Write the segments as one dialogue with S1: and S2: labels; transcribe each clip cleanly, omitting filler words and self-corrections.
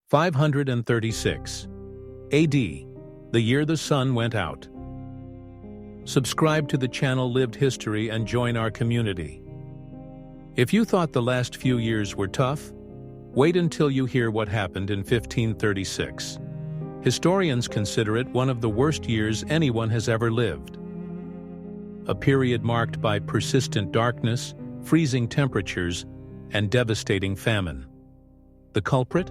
S1: 536 AD, the year the sun went out. Subscribe to the channel Lived History and join our community. If you thought the last few years were tough, wait until you hear what happened in 1536. Historians consider it one of the worst years anyone has ever lived. A period marked by persistent darkness, freezing temperatures, and devastating famine. The culprit?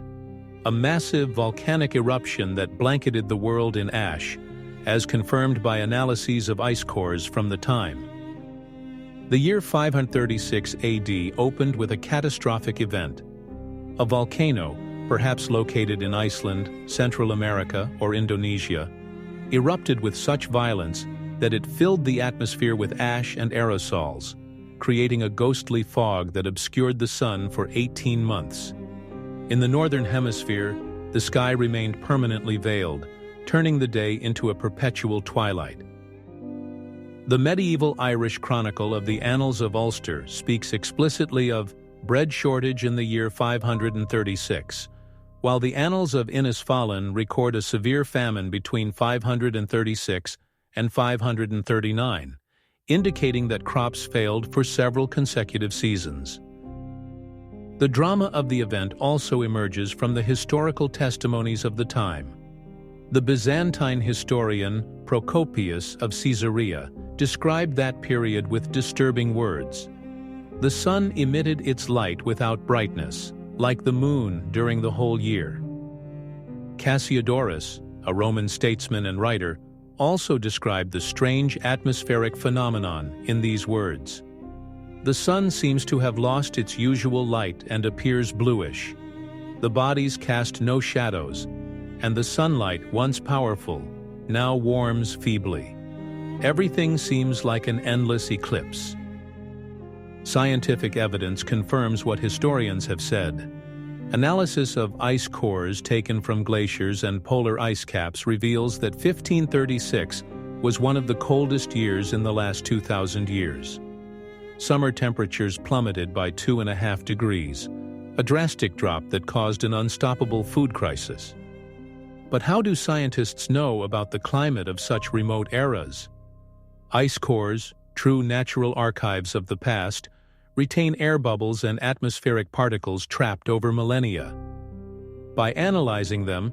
S1: A massive volcanic eruption that blanketed the world in ash, as confirmed by analyses of ice cores from the time. The year 536 AD opened with a catastrophic event. A volcano, perhaps located in Iceland, Central America, or Indonesia, erupted with such violence that it filled the atmosphere with ash and aerosols, creating a ghostly fog that obscured the sun for 18 months. In the northern hemisphere, the sky remained permanently veiled, turning the day into a perpetual twilight. The medieval Irish chronicle of the Annals of Ulster speaks explicitly of bread shortage in the year 536, while the Annals of Innisfallen record a severe famine between 536 and 539, indicating that crops failed for several consecutive seasons. The drama of the event also emerges from the historical testimonies of the time. The Byzantine historian Procopius of Caesarea described that period with disturbing words. The sun emitted its light without brightness, like the moon during the whole year. Cassiodorus, a Roman statesman and writer, also described the strange atmospheric phenomenon in these words. The sun seems to have lost its usual light and appears bluish. The bodies cast no shadows, and the sunlight, once powerful, now warms feebly. Everything seems like an endless eclipse. Scientific evidence confirms what historians have said. Analysis of ice cores taken from glaciers and polar ice caps reveals that 1536 was one of the coldest years in the last 2,000 years. Summer temperatures plummeted by 2.5 degrees, a drastic drop that caused an unstoppable food crisis. But how do scientists know about the climate of such remote eras? Ice cores, true natural archives of the past, retain air bubbles and atmospheric particles trapped over millennia. By analyzing them,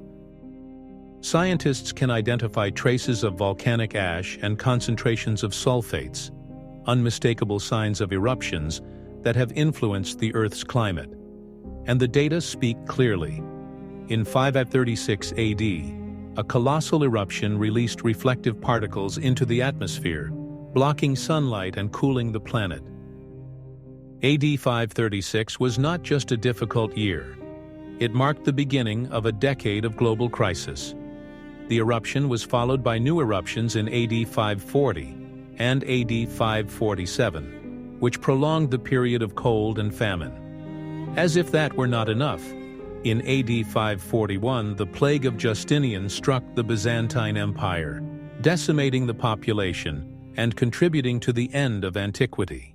S1: scientists can identify traces of volcanic ash and concentrations of sulfates, unmistakable signs of eruptions that have influenced the Earth's climate. And the data speak clearly. In 536 AD, a colossal eruption released reflective particles into the atmosphere, blocking sunlight and cooling the planet. AD 536 was not just a difficult year. It marked the beginning of a decade of global crisis. The eruption was followed by new eruptions in AD 540 and AD 547, which prolonged the period of cold and famine. As if that were not enough, in AD 541 the plague of Justinian struck the Byzantine Empire, decimating the population and contributing to the end of antiquity.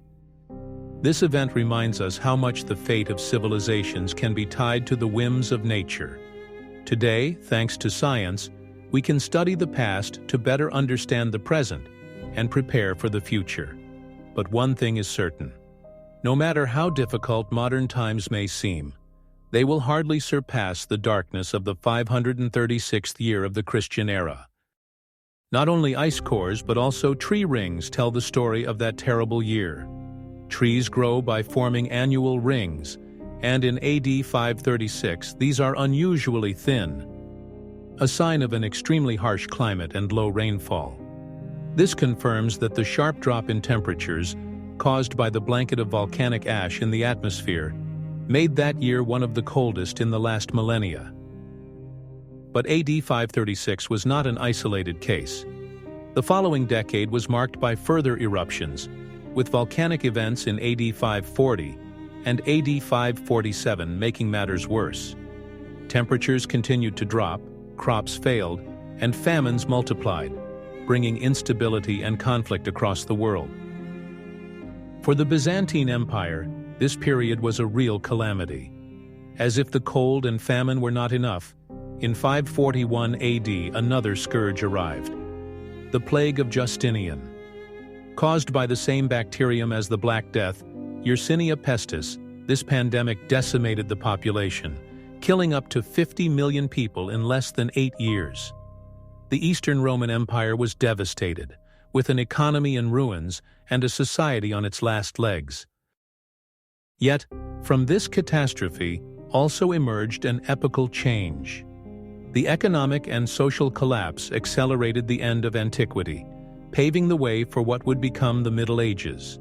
S1: This event reminds us how much the fate of civilizations can be tied to the whims of nature. Today, thanks to science, we can study the past to better understand the present and prepare for the future. But one thing is certain. No matter how difficult modern times may seem, they will hardly surpass the darkness of the 536th year of the Christian era. Not only ice cores but also tree rings tell the story of that terrible year. Trees grow by forming annual rings, and in AD 536 these are unusually thin, a sign of an extremely harsh climate and low rainfall. This confirms that the sharp drop in temperatures caused by the blanket of volcanic ash in the atmosphere made that year one of the coldest in the last millennia. But AD 536 was not an isolated case. The following decade was marked by further eruptions, with volcanic events in AD 540 and AD 547 making matters worse. Temperatures continued to drop, crops failed, and famines multiplied, bringing instability and conflict across the world. For the Byzantine Empire, this period was a real calamity. As if the cold and famine were not enough, in 541 AD another scourge arrived. The plague of Justinian. Caused by the same bacterium as the Black Death, Yersinia pestis, this pandemic decimated the population, killing up to 50 million people in less than 8 years. The Eastern Roman Empire was devastated, with an economy in ruins and a society on its last legs. Yet, from this catastrophe also emerged an epochal change. The economic and social collapse accelerated the end of antiquity, paving the way for what would become the Middle Ages.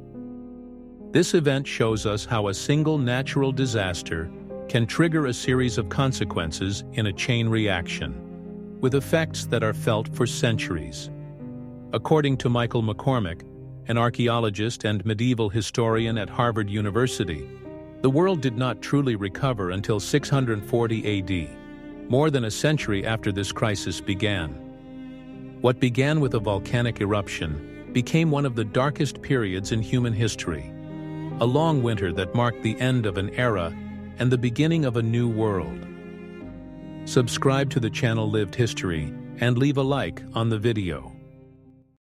S1: This event shows us how a single natural disaster can trigger a series of consequences in a chain reaction, with effects that are felt for centuries. According to Michael McCormick, an archaeologist and medieval historian at Harvard University, the world did not truly recover until 640 AD, more than a century after this crisis began. What began with a volcanic eruption became one of the darkest periods in human history, a long winter that marked the end of an era and the beginning of a new world. Subscribe to the channel Lived History and leave a like on the video.